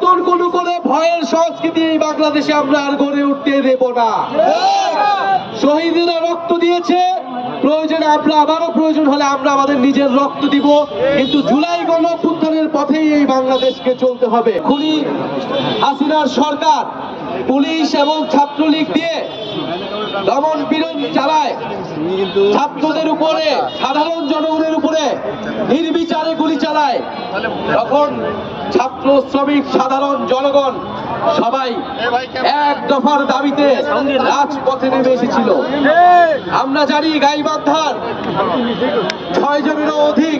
নতুন করে ভয়ের সংস্কৃতি এই বাংলাদেশে আমরা আর গড়ে উঠতে দেব না। শহীদরা রক্ত দিয়েছে, প্রয়োজনে আমরা আবারও প্রয়োজন হলে আমরা আমাদের নিজের রক্ত দিব, কিন্তু জুলাই গণঅভ্যুত্থানের পথেই এই বাংলাদেশকে চলতে হবে। খুনি হাসিনার সরকার পুলিশ এবং ছাত্রলীগ দিয়ে দমন পীড়ন চালায়, ছাত্রদের উপরে, সাধারণ জনগণের উপরে নির্বিচারে গুলি চালায়। তখন ছাত্র, শ্রমিক, সাধারণ জনগণ সবাই এক দফার দাবিতে রাজপথে নেমে এসেছিল। আমরা জানি গাইবান্ধার 6 জনেরও অধিক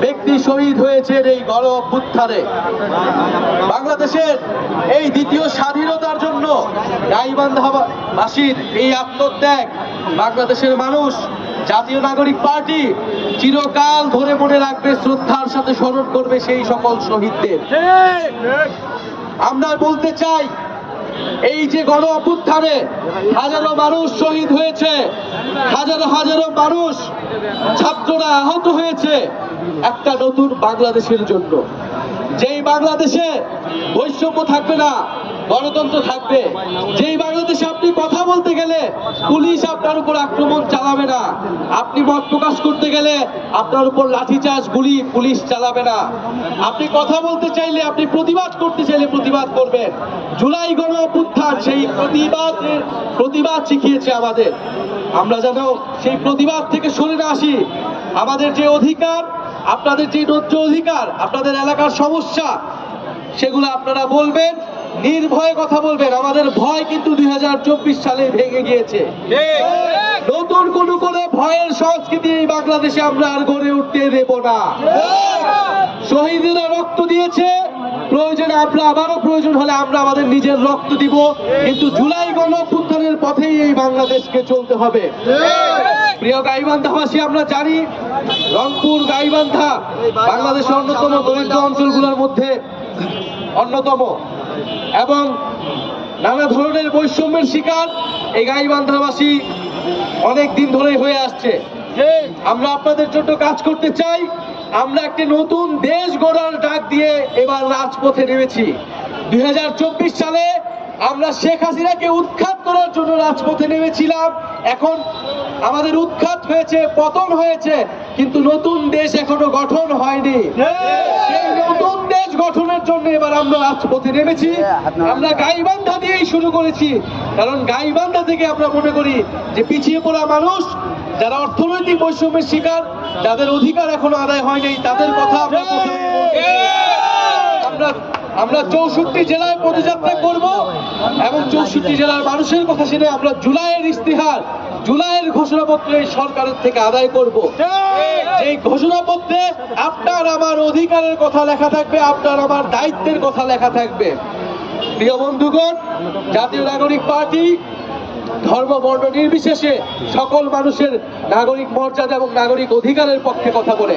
ব্যক্তি শহীদ হয়েছে এই গণ অভ্যুত্থানে। বাংলাদেশের এই দ্বিতীয় স্বাধীনতার জন্য গাইবান্ধাবাসীর এই আত্মত্যাগ বাংলাদেশের মানুষ, জাতীয় নাগরিক পার্টি চিরকাল ধরে মনে রাখবে, শ্রদ্ধার সাথে স্মরণ করবে সেই সকল শহীদদের। আমরা বলতে চাই, এই যে গণ অভ্যুত্থানে হাজারো মানুষ শহীদ হয়েছে, হাজারো মানুষ, ছাত্ররা আহত হয়েছে একটা নতুন বাংলাদেশের জন্য, যেই বাংলাদেশে বৈষম্য থাকবে না, গণতন্ত্র থাকবে, যেই বাংলাদেশে আপনি কথা বলতে গেলে পুলিশ আপনার উপর আক্রমণ চালাবে না, আপনি মত প্রকাশ করতে গেলে আপনার উপর লাঠিচার্জ, গুলি পুলিশ চালাবে না, আপনি কথা বলতে চাইলে, আপনি প্রতিবাদ করতে চাইলে প্রতিবাদ করবেন। জুলাই গণ অভ্যুত্থান সেই প্রতিবাদ শিখিয়েছে আমাদের। আমরা যেন সেই প্রতিবাদ থেকে সরে না আসি। আমাদের যে অধিকার, আপনাদের যে ন্যায্য অধিকার, আপনাদের এলাকার সমস্যা, সেগুলো আপনারা বলবেন, নির্ভয়ে কথা বলবেন। আমাদের ভয় কিন্তু 2024 সালে ভেঙে গিয়েছে। নতুন করে ভয়ের সংস্কৃতি এই বাংলাদেশে আমরা আর গড়ে উঠতে দেব না। শহীদরা রক্ত দিয়েছে, প্রয়োজনে আমরা আবারও প্রয়োজন হলে আমরা আমাদের নিজের রক্ত দিব, কিন্তু জুলাই গণঅভ্যুত্থানের পথেই এই বাংলাদেশকে চলতে হবে। প্রিয় গাইবান্ধাবাসী, আমরা জানি রংপুর, গাইবান্ধা বাংলাদেশের অন্যতম দরিদ্র অঞ্চলগুলোর মধ্যে অন্যতম, এবং নানা ধরনের বৈষম্যের শিকার এই গাইবান্ধাবাসী অনেক দিন ধরে হয়ে আসছে। আমরা আপনাদের জন্য কাজ করতে চাই। আমরা একটি নতুন দেশ গড়ার ডাক দিয়ে এবার রাজপথে নেমেছি। 2024 সালে আমরা শেখ হাসিনাকে উৎখাত করার জন্য রাজপথে নেমেছিলাম। এখন আমাদের উৎখাত হয়েছে, পতন হয়েছে, কিন্তু নতুন দেশ এখনো গঠন হয়নি। সেই নতুন দেশ গঠনের জন্য এবার আমরা রাজপথে নেমেছি। আমরা গাইবান্ধা দিয়েই শুরু করেছি, কারণ গাইবান্ধা থেকে আমরা মনে করি যে পিছিয়ে পড়া মানুষ, যারা অর্থনৈতিক বৈষম্যের শিকার, যাদের অধিকার এখনো আদায় হয়নি, তাদের কথা আমরা 64 জেলায় পদযাত্রা করব, এবং 64 জেলার মানুষের কথা শুনে আমরা জুলাইয়ের ইস্তিহার, জুলাইয়ের ঘোষণাপত্র এই সরকারের থেকে আদায় করব। এই ঘোষণাপত্রে আপনার আমার অধিকারের কথা লেখা থাকবে, আপনার আমার দায়িত্বের কথা লেখা থাকবে। প্রিয় বন্ধুগণ, জাতীয় নাগরিক পার্টি ধর্ম, বর্ণ নির্বিশেষে সকল মানুষের নাগরিক মর্যাদা এবং নাগরিক অধিকারের পক্ষে কথা বলে।